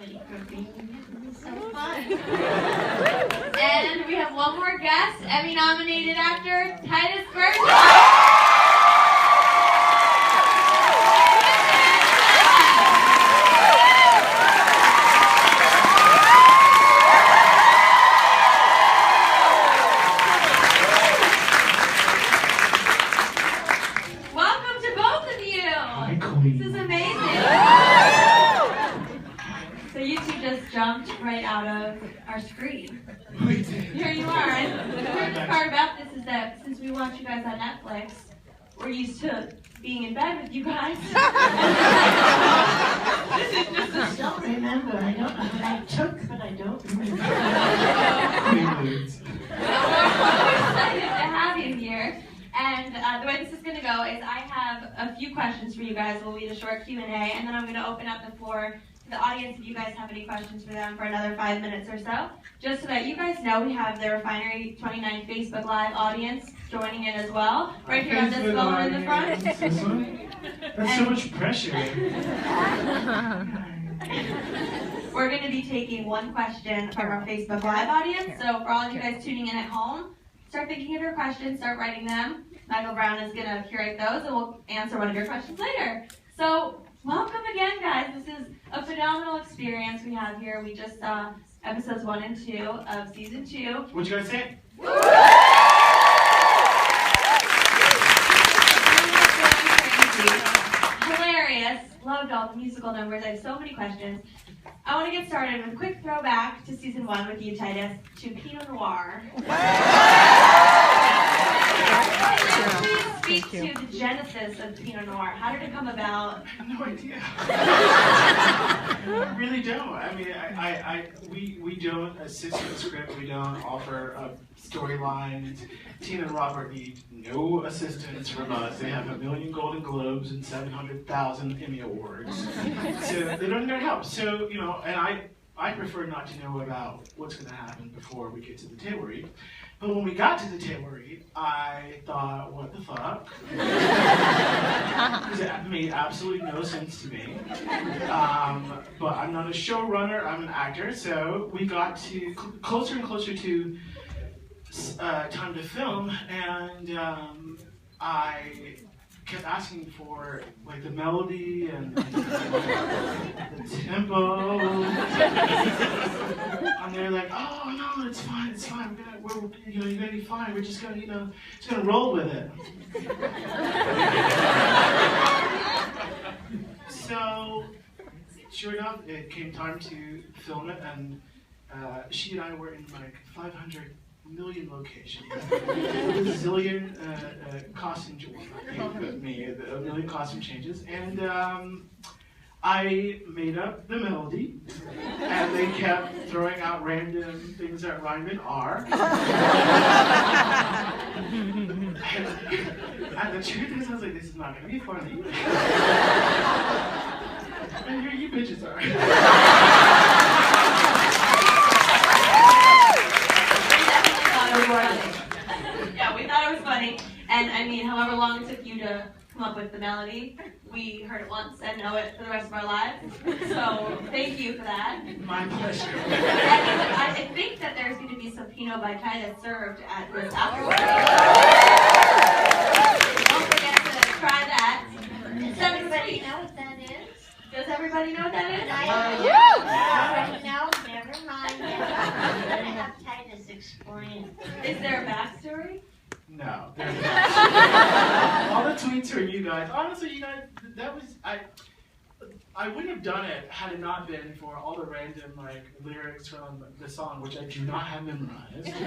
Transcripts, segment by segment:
everybody for being here. This is so fun. And we have one more guest, Emmy-nominated actor Titus Burton. This is amazing. So you two just jumped right out of our screen. Here you are. And the great part about this is that since we watch you guys on Netflix, we're used to being in bed with you guys. This is just a show. I remember. I don't know what I took, but I don't remember. We're so excited to have you here. And the way this is going to go is I have a few questions for you guys. We'll lead a short Q&A, and then I'm going to open up the floor to the audience if you guys have any questions for them for another 5 minutes or so. Just so that you guys know, we have the Refinery 29 Facebook Live audience joining in as well. Right here on this phone in the front. That's so much pressure. We're going to be taking one question from our Facebook Live audience. So for all of you guys tuning in at home, start thinking of your questions, start writing them. Michael Brown is going to curate those, and we'll answer one of your questions later. So, welcome again, guys. This is a phenomenal experience we have here. We just saw episodes 1 and 2 of season 2. What'd you guys say? Hilarious. Loved all the musical numbers. I have so many questions. I want to get started with a quick throwback to season 1 with you, Titus, to Pinot Noir. Please speak to the genesis of Pinot Noir. How did it come about? I have no idea. I really don't. I mean, we don't assist with the script. We don't offer storylines. Tina and Robert need no assistance from us. They have 1 million Golden Globes and 700,000 Emmy Awards. So they don't need our help. So, you know, and I prefer not to know about what's going to happen before we get to the table read. But when we got to the table read, I thought, what the fuck? Because it made absolutely no sense to me. But I'm not a showrunner, I'm an actor, so we got to closer and closer to time to film, and I kept asking for like the melody and the tempo, and they're like, "Oh no, it's fine. You're gonna be fine. We're just gonna, just gonna roll with it." So, sure enough, it came time to film it, and she and I were in like 500 million locations, a zillion costume changes, a million costume changes, and I made up the melody, and they kept throwing out random things that rhyme in R. And the truth is, I was like, this is not going to be funny. And here you bitches are. Yeah, we thought it was funny. And I mean, however long it took you to come up with the melody, we heard it once and know it for the rest of our lives. So thank you for that. My pleasure. And I think that there's going to be some Pinot by Titus served at this after party. Don't forget to try that. Does everybody know what that is? Does everybody know what that is? I already know. Never mind. I'm going to have Titus explain. Is there a backstory? No, there's not. All the tweets are you guys. Honestly, you guys, that was I wouldn't have done it had it not been for all the random like lyrics from the song, which I do not have memorized. And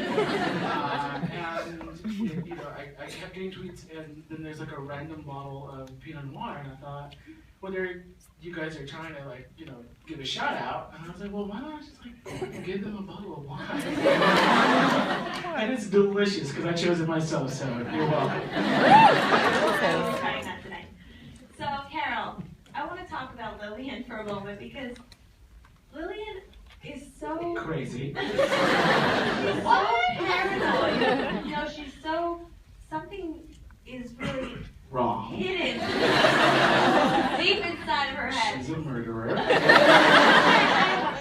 you know, I kept getting tweets, and then there's like a random bottle of Pinot Noir, and I thought, well, you guys are trying to like, you know, give a shout out, and I was like, well, why don't I just like give them a bottle of wine? And it's delicious because I chose it myself, so you're welcome. We're trying that tonight. So, Carol, I want to talk about Lillian for a moment because Lillian is so crazy. She's so paranoid. You know, she's so something is really Wrong. hidden deep inside of her head. She's a murderer. I have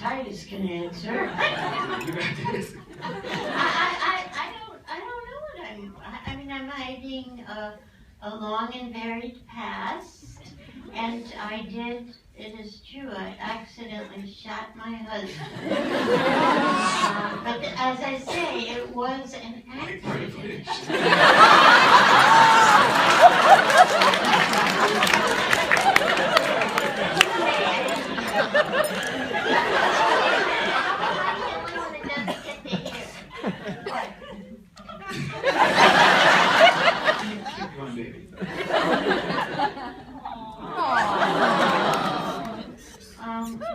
Titus can answer. I don't know what I mean, I'm hiding a long and varied past, and it is true, I accidentally shot my husband. But as I say, it was an accident.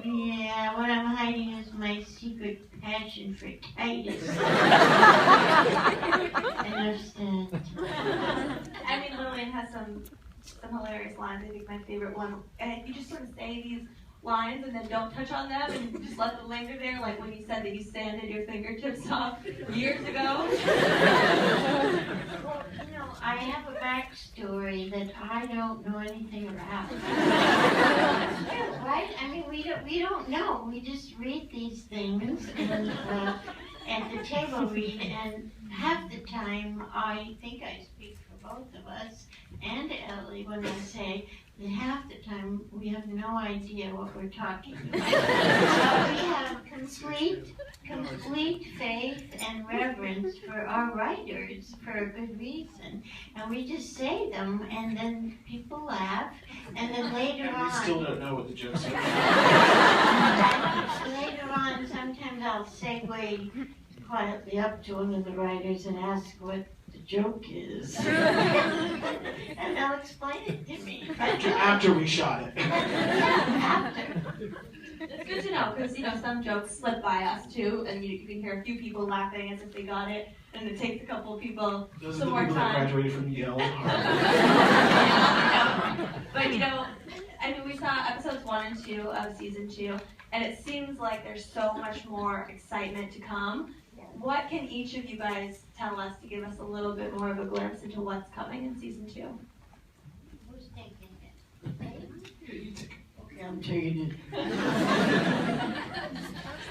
Yeah, what I'm hiding is my secret passion for Titus. Understand? I mean, Lillian has some hilarious lines. I think my favorite one, and you just sort of say these lines and then don't touch on them and just let them linger there, like when you said that you sanded your fingertips off years ago. Well, you know, I have a backstory that I don't know anything about. Right? I mean, we don't know. We just read these things and at the table read, and half the time I think I speak for both of us and Ellie when I say that half the time we have no idea what we're talking about. So we have complete faith and reverence for our writers for a good reason. And we just say them, and then people laugh, and then later on... We still don't know what the jokes are. Later on, sometimes I'll segue quietly up to one of the writers and ask what the joke is. And they'll explain it to me. After we shot it. Yeah, after. It's good to know, because, you know, some jokes slip by us, too, and you can hear a few people laughing as if they got it, and it takes a couple of people Those some are the more people that time. graduated from Yale. But, you know, I mean, we saw episodes 1 and 2 of season 2, and it seems like there's so much more excitement to come. What can each of you guys tell us to give us a little bit more of a glimpse into what's coming in season 2? Who's taking it? Okay, I'm taking it.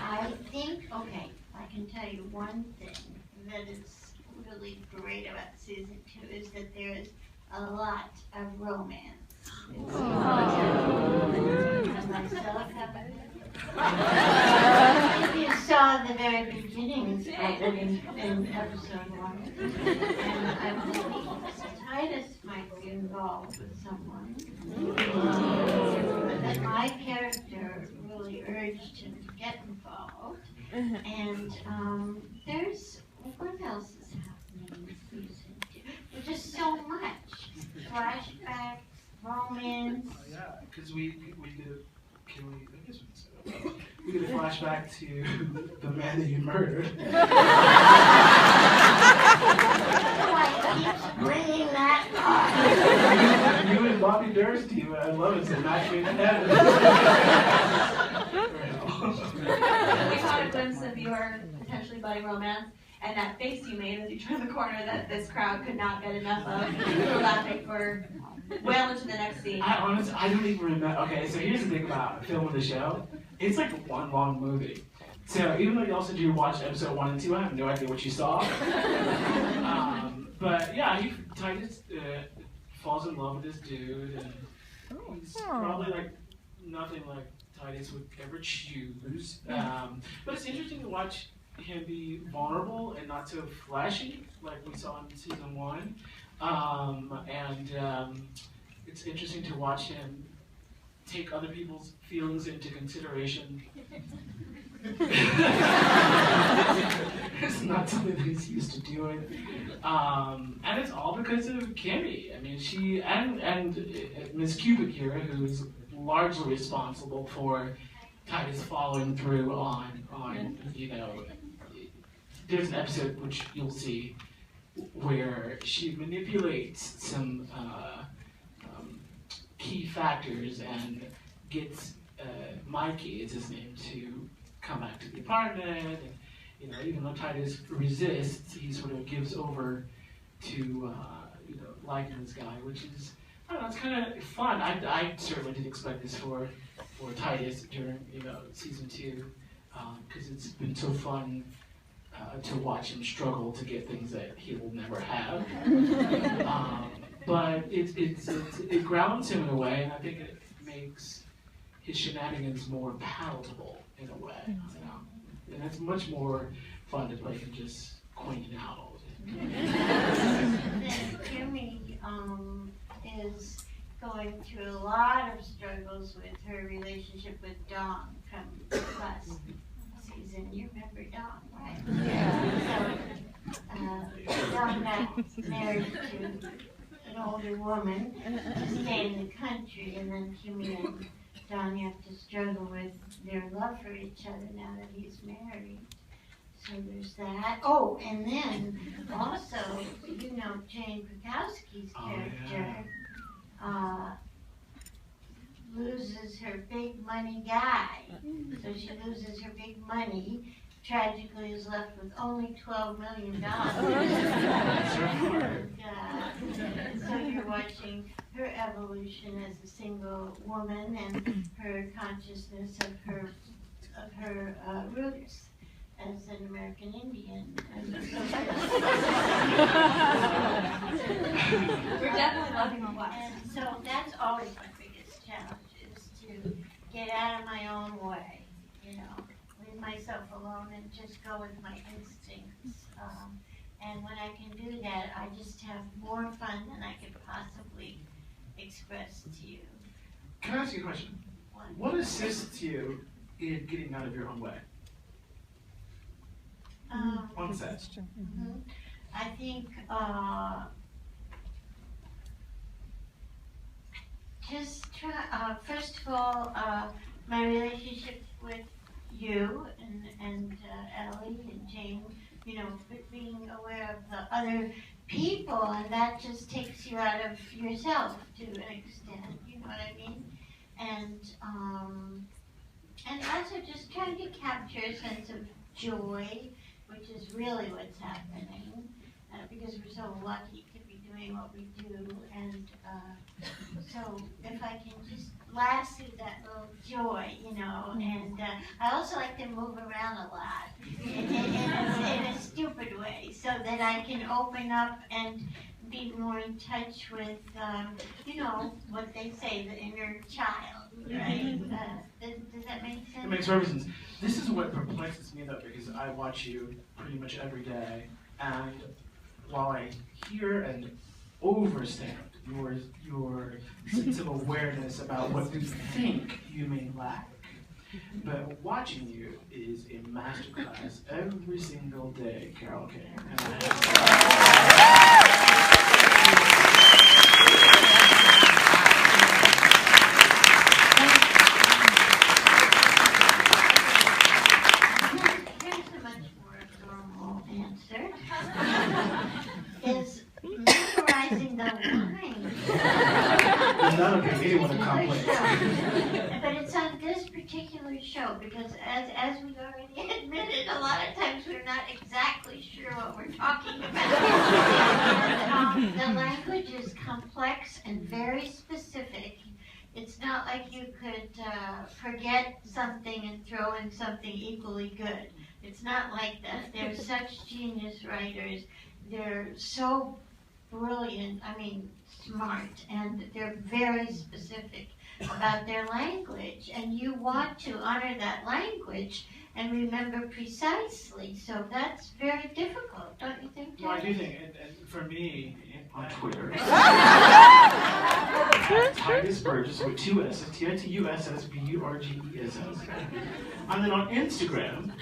I think, okay, I can tell you one thing that is really great about season 2 is that there is a lot of romance. And myself if you saw the very beginnings of it in episode 1, and I believe Titus might be involved with someone. That my character really urged him to get involved. And there's, what else is happening in season 2? There's just so much. Flashbacks, romance. Oh, yeah, because we did a flashback to the man that you murdered. Why keeps bringing that up? You and Bobby Durst, I love it. It's a match made in heaven. We caught a glimpse of your potentially budding romance, and that face you made as you turned the corner that this crowd could not get enough of. You were laughing for well into the next scene. I honestly, I don't even remember. Okay, so here's the thing about filming the show. It's like one long movie. So even though you also do watch episode 1 and 2, I have no idea what you saw. But yeah, Titus falls in love with this dude, and he's probably like nothing like Titus would ever choose. But it's interesting to watch him be vulnerable and not so flashy like we saw in season 1. It's interesting to watch him take other people's feelings into consideration. It's not something that he's used to doing. And it's all because of Kimmy. I mean, she and Miss Cupid here, who's largely responsible for Titus following through on you know, there's an episode which you'll see where she manipulates some key factors and gets Mikey, is his name, to come back to the apartment. And, you know, even though Titus resists, he sort of gives over to you know, liking this guy, which is, I don't know, it's kind of fun. I certainly didn't expect this for Titus during, you know, season 2. because it's been so fun to watch him struggle to get things that he will never have. But it grounds him in a way, and I think it makes his shenanigans more palatable in a way. You know? And it's much more fun to play than just coining out all the time. Kimmy is going through a lot of struggles with her relationship with Dawn from last season. You remember Dawn, right? Yeah. So Dawn got married to an older woman to stay in the country, and then Kimmy and Dawn have to struggle with their love for each other now that he's married. So there's that. Oh, and then also, you know, Jane Krakowski's character loses her big money guy. So she loses her big money, tragically is left with only $12 million. And, so you're watching her evolution as a single woman and her consciousness of her roots as an American Indian. We're definitely loving our lives. And so that's always my biggest challenge, is to get out of my own way, you know, leave myself alone and just go with my instincts. And when I can do that, I just have more fun than I could possibly express to you. Can I ask you a question? What assists you in getting out of your own way? On set. I think just try, first of all, my relationship with you and Ellie and Jane, you know, being aware of the other people, and that just takes you out of yourself to an extent, you know what I mean? And also just trying to capture a sense of joy, which is really what's happening, because we're so lucky to be doing what we do. And so if I can just lasso that little joy, you know, and I also like to move around a lot in a stupid way, so that I can open up and be more in touch with, you know, what they say, the inner child, right? Does that make sense? It makes perfect sense. This is what perplexes me, though, because I watch you pretty much every day, and while I hear and overstand your sense of awareness about what you think you may lack, but watching you is a masterclass every single day, Carol King. Is memorizing the lines. That'll give anyone a complex. But it's on this particular show because, as we already admitted, a lot of times we're not exactly sure what we're talking about. The language is complex and very specific. It's not like you could forget something and throw in something equally good. It's not like that. They're such genius writers. They're so brilliant, I mean, smart, and they're very specific about their language. And you want to honor that language and remember precisely. So that's very difficult, don't you think, Ted? Well, I do think, and for me, on Twitter, Titus Burgess with 2 S's, TITUSSBURGESS. And then on Instagram,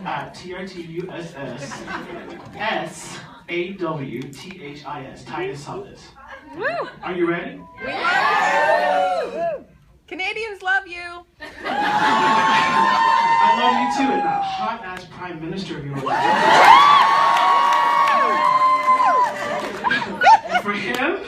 TRTUSSSAWTHIS, Titus Hollis. Are you ready? Woo! Canadians love you. I love you too, and that hot-ass prime minister of yours. And for him,